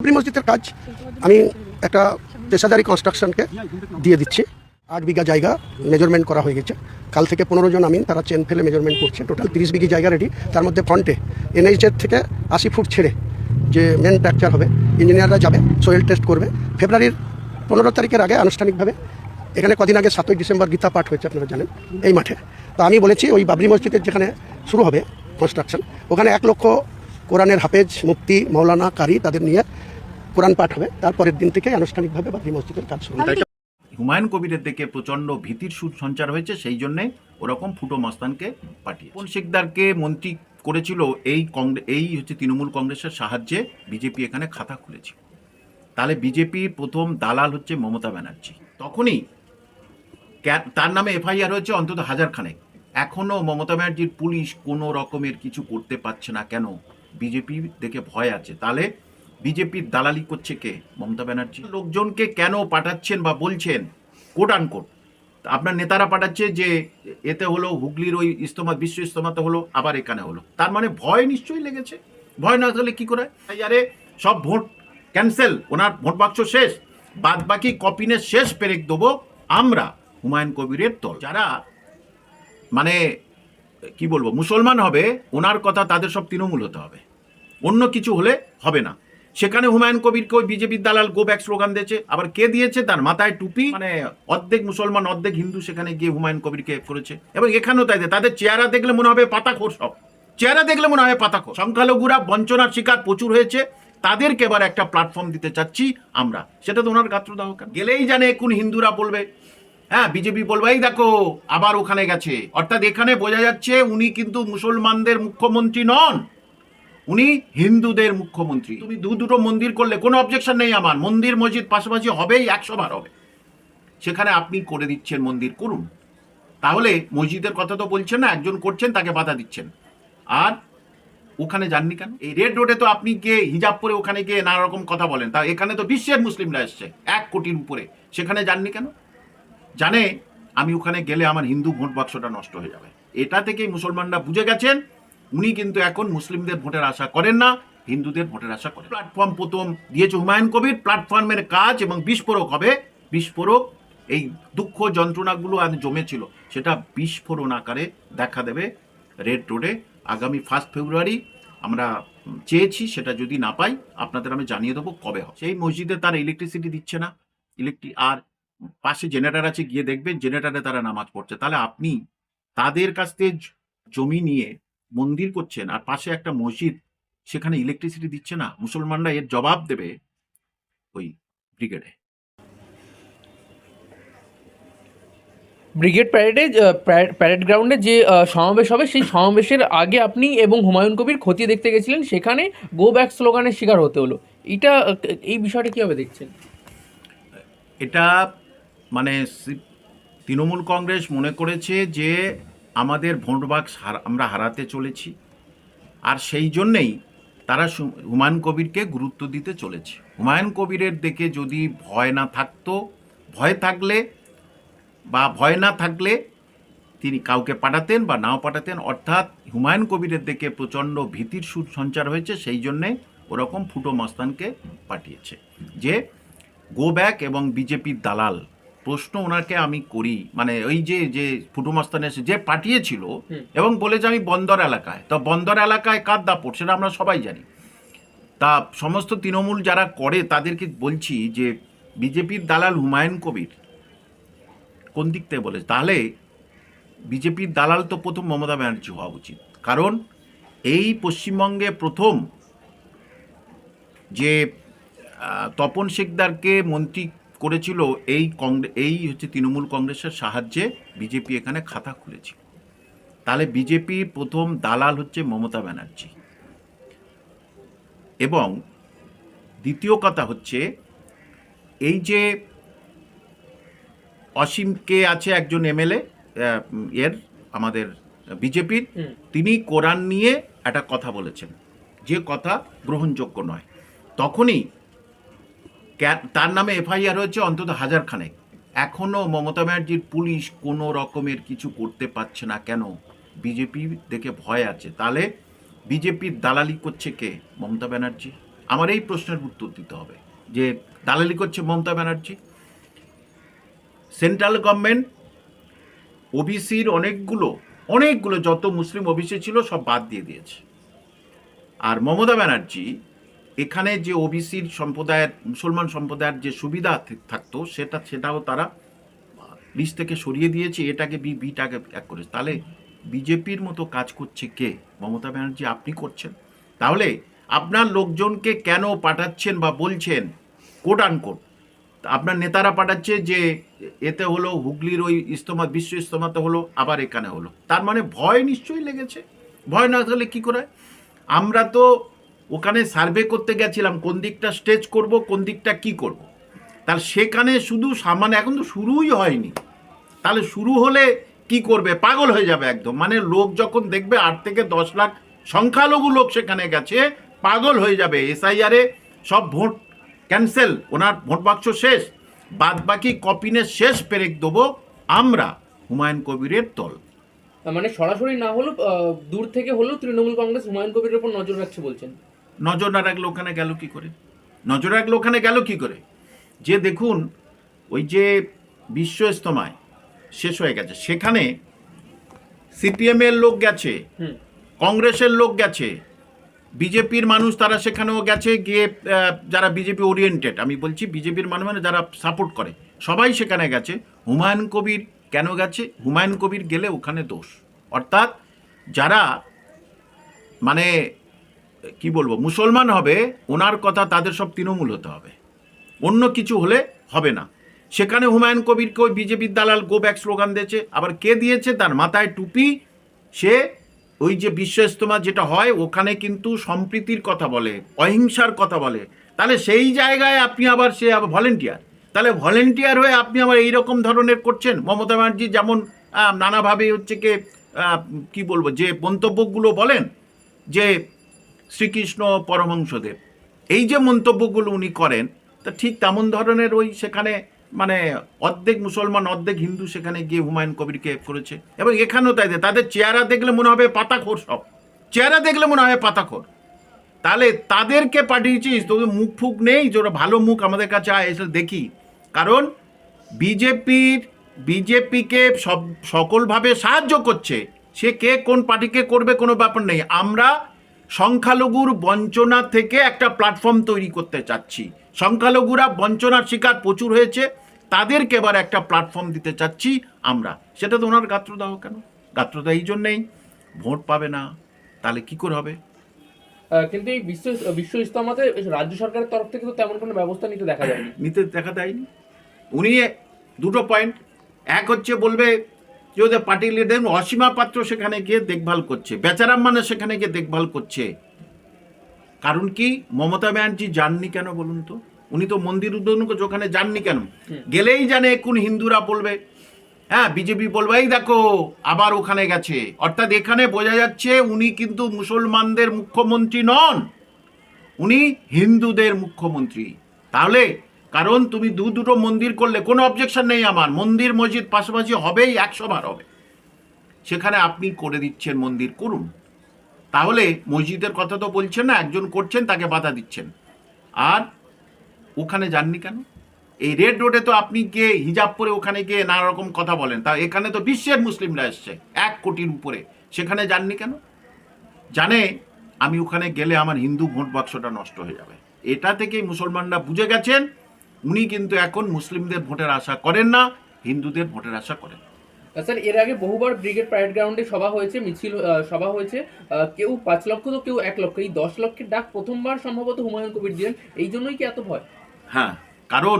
বাবরি মসজিদের কাজ আমি একটা পেশাদারি কনস্ট্রাকশনকে দিয়ে দিচ্ছি। 8 বিঘা জায়গা মেজারমেন্ট করা হয়ে গেছে। কাল থেকে 15 জন আমিন তারা চেন ফেলে মেজারমেন্ট করছে। টোটাল 30 বিঘি জায়গা রেডি। তার মধ্যে ফ্রন্টে NH থেকে 80 ফুট ছেড়ে যে মেন স্ট্রাকচার হবে, ইঞ্জিনিয়াররা যাবে, সয়েল টেস্ট করবে। ফেব্রুয়ারির 15 তারিখের আগে আনুষ্ঠানিকভাবে এখানে কদিন আগে 7ই ডিসেম্বর গীতা পাঠ হয়েছে, আপনারা জানেন, এই মাঠে। তো আমি বলেছি ওই বাবরি মসজিদের যেখানে শুরু হবে কনস্ট্রাকশন, ওখানে 1 লক্ষ কোরআনের হাফেজ, মুফতি, মৌলানা, কারি তাদের নিয়ে কোরআন পাঠ হবে। তারপরের দিন থেকে আনুষ্ঠানিকভাবে বাবরি মসজিদের কাজ শুরু হবে। হুমায়ুন কবিরের দিকে প্রচন্ড ভীতির সুর সঞ্চার হয়েছে, সেই জন্যে ওরকম ফুটো মস্তানকে পাঠিয়ে তপন শিকদারকে মন্ত্রী করেছিল এই হচ্ছে তৃণমূল কংগ্রেসের সাহায্যে বিজেপি এখানে খাতা খুলেছে। তাহলে বিজেপির প্রথম দালাল হচ্ছে মমতা ব্যানার্জি। তখনই তার নামে FIR হয়েছে অন্তত 1000 খানেক। এখনো মমতা ব্যানার্জির পুলিশ কোনো রকমের কিছু করতে পারছে না। কেন? বিজেপি দেখে ভয় আছে। তাহলে বিজেপির দালালি করছে কে? মমতা ব্যানার্জি। লোকজনকে কেন পাঠাচ্ছেন বা বলছেন কোট আনকোট, আপনার নেতারা পাঠাচ্ছে যে এতে হলো, হুগলির ওই ইস্তমা, বিশ্ব ইস্তমাতে হলো, আবার এখানে হলো, তার মানে ভয় নিশ্চয়ই লেগেছে। ভয় না থাকলে কি করে? আরে সব ভোট ক্যান্সেল, ওনার ভোট বাক্স শেষ, বাদ বাকি কপিনের শেষ পেরেক দেবো আমরা হুমায়ুন কবিরের দল। যারা মানে কি বলবো মুসলমান হবে, ওনার কথা তাদের সব তৃণমূল হতে হবে, অন্য কিছু হলে হবে না। সেখানে হুমায়ুন কবিরকে ওই বিজেপির দালাল গো ব্যাক স্লোগান দিয়েছে। আবার কে দিয়েছে? তার মাথায় টুপি, মানে অর্ধেক মুসলমান অর্ধেক হিন্দু সেখানে গিয়ে হুমায়ুন কবিরকে করেছে। এবং এখানেও তাই, তাদের চেহারা দেখলে মনে হবে পাতাখোর, সব চেহারা দেখলে মনে হয় পাতাখোর। সংখ্যালঘুরা বঞ্চনার শিকার প্রচুর হয়েছে, তাদেরকে এবার একটা প্ল্যাটফর্ম দিতে চাচ্ছি আমরা। সেটা তো ওনার গাত্রদাহ গেলেই জানে কোন হিন্দুরা বলবে, হ্যাঁ বিজেপি বলবে এই দেখো আবার ওখানে গেছে। অর্থাৎ এখানে বোঝা যাচ্ছে উনি কিন্তু মুসলমানদের মুখ্যমন্ত্রী নন, উনি হিন্দুদের মুখ্যমন্ত্রী। তুমি দুটো মন্দির করলে কোনো অবজেকশন নেই আমার, মন্দির মসজিদ পাশাপাশি হবেই, 100 বার হবে। সেখানে আপনি করে দিচ্ছেন মন্দির করুন, তাহলে মসজিদের কথা তো বলছেন না, একজন করছেন তাকে বাধা দিচ্ছেন। আর ওখানে যাননি কেন? এই রেড রোডে তো আপনি গিয়ে হিজাব পরে ওখানে গিয়ে নানা রকম কথা বলেন, তা এখানে তো বিশ্বের মুসলিমরা এসছে 1 কোটির উপরে, সেখানে যাননি কেন? জানে আমি ওখানে গেলে আমার হিন্দু ভোট বাক্সটা নষ্ট হয়ে যাবে। এটা থেকেই মুসলমানরা বুঝে গেছেন উনি কিন্তু এখন মুসলিমদের ভোটের আশা করেন না, হিন্দুদের ভোটের আশা করেন। প্ল্যাটফর্ম প্রথম দিয়েছে হুমায়ুন কবির, প্ল্যাটফর্মের কাজ এবং বিস্ফোরক হবে। বিস্ফোরক, এই দুঃখ যন্ত্রণাগুলো আজ জমেছিল সেটা বিস্ফোরণ আকারে দেখা দেবে রেড রোডে আগামী 1 ফেব্রুয়ারি। আমরা চেয়েছি, সেটা যদি না পাই আপনাদের আমি জানিয়ে দেবো কবে হবে। সেই মসজিদে তারা ইলেকট্রিসিটি দিচ্ছে না, আর পাশে জেনারেটর আছে, গিয়ে দেখবেন জেনারেটরে তারা নামাজ পড়ছে। তাহলে আপনি তাদের কাছ থেকে জমি নিয়ে মন্দির করছেন, আর পাশে একটা মসজিদ, সেখানে ইলেকট্রিসিটি দিচ্ছে না। মুসলমানরা এর জবাব দেবে ওই ব্রিগেডে। ব্রিগেড প্যারেড গ্রাউন্ডে যে সমাবেশ হবে, সেই সমাবেশের আগে আপনি এবং হুমায়ুন কবির খতিয়ে দেখতে গেছিলেন, সেখানে গো ব্যাক স্লোগানের শিকার হতে হলো। এই বিষয়টা কীভাবে দেখছেন? এটা মানে তৃণমূল কংগ্রেস মনে করেছে যে আমাদের ভোট বাক্স আমরা হারাতে চলেছি, আর সেই জন্যেই তারা হুমায়ুন কবিরকে গুরুত্ব দিতে চলেছে। হুমায়ুন কবিরের দিকে যদি ভয় না থাকতো, ভয় না থাকলে তিনি কাউকে পাঠাতেন বা নাও পাঠাতেন। অর্থাৎ হুমায়ুন কবিরের দিকে প্রচণ্ড ভীতির সুর সঞ্চার হয়েছে, সেই জন্যে ওরকম ফুটো মস্তানকে পাঠিয়েছে যে গো ব্যাক এবং বিজেপির দালাল। প্রশ্ন ওনাকে আমি করি, মানে ওই যে ফুটো মস্তান এসে যে পাঠিয়েছিল এবং বলেছে আমি বন্দর এলাকায়, তো বন্দর এলাকায় কার দাপট সেটা আমরা সবাই জানি। তা সমস্ত তৃণমূল যারা করে তাদেরকে বলছি যে বিজেপির দালাল হুমায়ুন কবির কোন দিক থেকে বলেছে, তাহলে বিজেপির দালাল তো প্রথম মমতা ব্যানার্জি হওয়া উচিত। কারণ এই পশ্চিমবঙ্গে প্রথম যে তপন শিকদারকে মন্ত্রী করেছিল এই হচ্ছে তৃণমূল কংগ্রেসের সাহায্যে বিজেপি এখানে খাতা খুলেছে। তাহলে বিজেপির প্রথম দালাল হচ্ছে মমতা ব্যানার্জি। এবং দ্বিতীয় কথা হচ্ছে এই যে অসীমকে আছে একজন MLA আমাদের বিজেপির, তিনি কোরআন নিয়ে একটা কথা বলেছেন, যে কথা গ্রহণযোগ্য নয়। তখনই তার নামে FIR হয়েছে অন্তত 1000 খানেক। এখনো মমতা ব্যানার্জির পুলিশ কোনো রকমের কিছু করতে পারছে না। কেন? বিজেপি দেখে ভয় আছে। তাহলে বিজেপির দালালি করছে কে? মমতা ব্যানার্জি। আমার এই প্রশ্নের উত্তর দিতে হবে যে দালালি করছে মমতা ব্যানার্জি। সেন্ট্রাল গভর্নমেন্ট ওবিসির অনেকগুলো যত মুসলিম ওবিসি ছিল সব বাদ দিয়ে দিয়েছে, আর মমতা ব্যানার্জি এখানে যে ওবিসির সম্প্রদায়ের মুসলমান সম্প্রদায়ের যে সুবিধা থাকতো সেটাও তারা লিস্ট থেকে সরিয়ে দিয়েছে, এটাকে বিটাকে এক করেছে। তাহলে বিজেপির মতো কাজ করছে কে? মমতা ব্যানার্জি আপনি করছেন। তাহলে আপনার লোকজনকে কেন পাঠাচ্ছেন বা বলছেন কোট আনকোট আপনার নেতারা পাঠাচ্ছে যে এতে হলো, হুগলির ওই ইস্তমা বিশ্ব ইস্তমাতে হলো, আবার এখানে হলো, তার মানে ভয় নিশ্চয়ই লেগেছে। ভয় না থাকলে কী করে? আমরা তো ওখানে সার্ভে করতে গেছিলাম কোন দিকটা স্টেজ করব, কোন দিকটা কি করব, তার সেখানে শুধু সামান্য, এখন তো শুরুই হয়নি, তাহলে শুরু হলে কি করবে? পাগল হয়ে যাবে একদম। মানে লোক যখন দেখবে 8 থেকে 10 লাখ সংখ্যালঘু লোক সেখানে গেছে, পাগল হয়ে যাবে। এসআইআরে সব ভোট ক্যান্সেল, ওনার ভোট বাক্স শেষ, বাদ বাকি কপিনের শেষ পেরেক দেবো আমরা হুমায়ুন কবিরের দল। মানে সরাসরি না হলেও দূর থেকে হলেও তৃণমূল কংগ্রেস হুমায়ুন কবিরের উপর নজর রাখছে বলছেন। নজর না রাখলে ওখানে গেল কি করে? নজর রাখলে ওখানে গেল কি করে? যে দেখুন, ওই যে বিশ্ব ইস্তমায় শেষ হয়ে গেছে, সেখানে সিপিএমের লোক গেছে, কংগ্রেসের লোক গেছে, বিজেপির মানুষ তারা সেখানেও গেছে, গিয়ে যারা বিজেপি ওরিয়েন্টেড, আমি বলছি বিজেপির মানুষ মানে যারা সাপোর্ট করে, সবাই সেখানে গেছে। হুমায়ুন কবির কেন গেছে? হুমায়ুন কবির গেলে ওখানে দোষ, অর্থাৎ যারা মানে কি বলবো মুসলমান হবে, ওনার কথা তাদের সব তৃণমূল হতে হবে, অন্য কিছু হলে হবে না। সেখানে হুমায়ুন কবিরকে ওই বিজেপির দালাল গো ব্যাক স্লোগান দিয়েছে। আবার কে দিয়েছে? তার মাথায় টুপি, সে ওই যে বিশ্ব ইজতেমা যেটা হয় ওখানে কিন্তু সম্প্রীতির কথা বলে, অহিংসার কথা বলে। তাহলে সেই জায়গায় আপনি আবার সে আবার ভলেন্টিয়ার, তাহলে ভলেন্টিয়ার হয়ে আপনি আবার এইরকম ধরনের করছেন। মমতা ব্যানার্জি যেমন নানাভাবে হচ্ছে কি বলবো যে মন্তব্যগুলো বলেন যে শ্রীকৃষ্ণ পরমহংসদেব, এই যে মন্তব্যগুলো উনি করেন, তা ঠিক তেমন ধরনের ওই সেখানে মানে অর্ধেক মুসলমান অর্ধেক হিন্দু সেখানে গিয়ে হুমায়ুন কবিরকে করেছে। এবং এখানেও তাই, তাদের চেহারা দেখলে মনে হবে পাতাখোর, সব চেহারা দেখলে মনে হবে পাতাখোর। তাহলে তাদেরকে পাঠিয়েছিস, তোদের মুখ ফুক নেই যে ওরা ভালো মুখ আমাদের কাছে এসে দেখি। কারণ বিজেপিকে সকলভাবে সাহায্য করছে, সে কে কোন পার্টিকে করবে কোনো ব্যাপার নেই। আমরা সংখ্যালঘুর বঞ্চনা থেকে একটা প্ল্যাটফর্ম তৈরি করতে চাচ্ছি। সংখ্যালঘুরা বঞ্চনার শিকার প্রচুর হয়েছে, তাদেরকে এবার একটা প্ল্যাটফর্ম দিতে চাচ্ছি আমরা। সেটা তো ওনার গাত্রদাহ কেন? গাত্রদাহ এই জন্যেই ভোট পাবে না, তাহলে কি করে হবে? কিন্তু এই বিশ্ব ইজতেমাতে রাজ্য সরকারের তরফ থেকে তো তেমন কোনো ব্যবস্থা নিতে দেখা যায়নি। উনি দুটো পয়েন্ট, এক হচ্ছে বলবে যে ওদের পার্টি লিডার অসীমা পাত্র সেখানে গিয়ে দেখভাল করছে, বেচারাম মানে সেখানে গিয়ে দেখভাল করছে। কারণ কি? মমতা ব্যানার্জি যাননি কেন বলুন তো? উনি তো মন্দির উদ্বোধন করছে, ওখানে যাননি কেন? গেলেই জানে কোন হিন্দুরা বলবে, হ্যাঁ বিজেপি বলবে এই দেখো আবার ওখানে গেছে। অর্থাৎ এখানে বোঝা যাচ্ছে উনি কিন্তু মুসলমানদের মুখ্যমন্ত্রী নন, উনি হিন্দুদের মুখ্যমন্ত্রী। তাহলে কারণ তুমি দুটো মন্দির করলে কোনো অবজেকশন নেই আমার, মন্দির মসজিদ পাশাপাশি হবেই, 100 বার হবে, সেখানে আপনি করে দিচ্ছেন মন্দির করুন। তাহলে মসজিদের কথা তো বলছেন না, একজন করছেন তাকে বাধা দিচ্ছেন। আর ওখানে যাননি কেন? এই রেড রোডে তো আপনি গিয়ে হিজাব পরে ওখানে গিয়ে নানা রকম কথা বলেন, তা এখানে তো বিশ্বের মুসলিমরা এসছে 1 কোটির উপরে, সেখানে যাননি কেন? জানে আমি ওখানে গেলে আমার হিন্দু ভোট বাক্সটা নষ্ট হয়ে যাবে। এটা থেকেই মুসলমানরা বুঝে গেছেন উনি কিন্তু এখন মুসলিমদের ভোটের আশা করেন না, হিন্দুদের ভোটের আশা করেন। স্যার, এর আগে বহুবার ব্রিগেড প্যারেড গ্রাউন্ডে সভা হয়েছে, মিছিল সভা হয়েছে, কেউ 5 লক্ষ তো কেউ 1 লক্ষ, এই 10 লক্ষের ডাক প্রথমবার সম্ভবত হুমায়ুন কবির দিলেন, এই জন্যই কি এত ভয়? হ্যাঁ, কারণ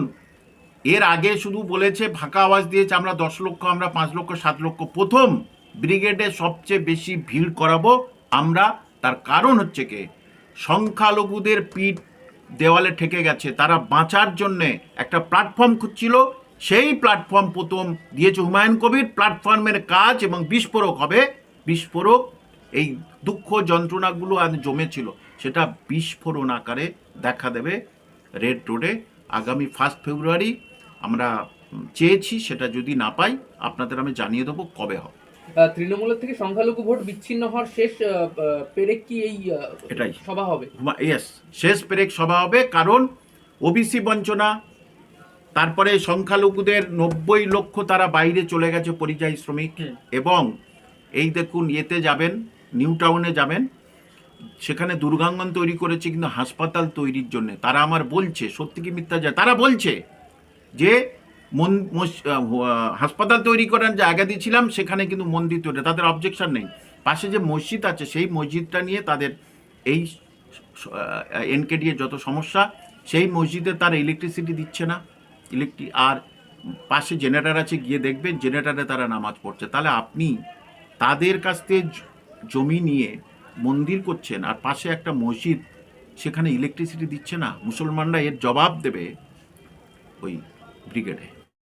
এর আগে শুধু বলেছে, ফাঁকা আওয়াজ দিয়েছে আমরা 10 লক্ষ, আমরা 5 লক্ষ, 7 লক্ষ, প্রথম ব্রিগেডে সবচেয়ে বেশি ভিড় করাবো আমরা। তার কারণ হচ্ছে কি, সংখ্যালঘুদের পিঠ দেওয়ালে ঠেকে গেছে, তারা বাঁচার জন্যে একটা প্ল্যাটফর্ম খুঁজছিল, সেই প্ল্যাটফর্ম প্রথম দিয়েছে হুমায়ুন কবির। প্ল্যাটফর্মের কাজ এবং বিস্ফোরক হবে, বিস্ফোরক এই দুঃখ যন্ত্রণাগুলো আজ জমেছিল সেটা বিস্ফোরণ আকারে দেখা দেবে রেড রোডে আগামী 1 ফেব্রুয়ারি। আমরা চেয়েছি, সেটা যদি না পাই আপনাদের আমি জানিয়ে দেবো কবে হবে। তৃণমূলের থেকে সংখ্যালঘু ভোট বিচ্ছিন্ন হওয়ার শেষ পেরেক কি এই এটাই। সভা হবে? ইয়েস, শেষ পেরেক সভা হবে, কারণ ওবিসি বঞ্চনা, তারপরে সংখ্যালঘুদের 90 লক্ষ তারা বাইরে চলে গেছে পরিযায়ী শ্রমিক, এবং এই দেখুন ইয়েতে যাবেন, নিউ টাউনে যাবেন, সেখানে দুর্গাঙ্গন তৈরি করেছে কিন্তু হাসপাতাল তৈরির জন্য। তারা আমার বলছে, সত্যি কি মিথ্যা যায়, তারা বলছে যে হাসপাতাল তৈরি করার জায়গা দিয়েছিলাম, সেখানে কিন্তু মন্দির তৈরি, তাদের অবজেকশন নেই। পাশে যে মসজিদ আছে সেই মসজিদটা নিয়ে তাদের এই এনকেডি এর যত সমস্যা, সেই মসজিদে তারা ইলেকট্রিসিটি দিচ্ছে না, আর পাশে জেনারেটর আছে, গিয়ে দেখবেন জেনারেটরে তারা নামাজ পড়ছে। তাহলে আপনি তাদের কাছ থেকে জমি নিয়ে মন্দির করছেন, আর পাশে একটা মসজিদ, সেখানে ইলেকট্রিসিটি দিচ্ছে না। মুসলমানরা এর জবাব দেবে ওই ব্রিগেডে।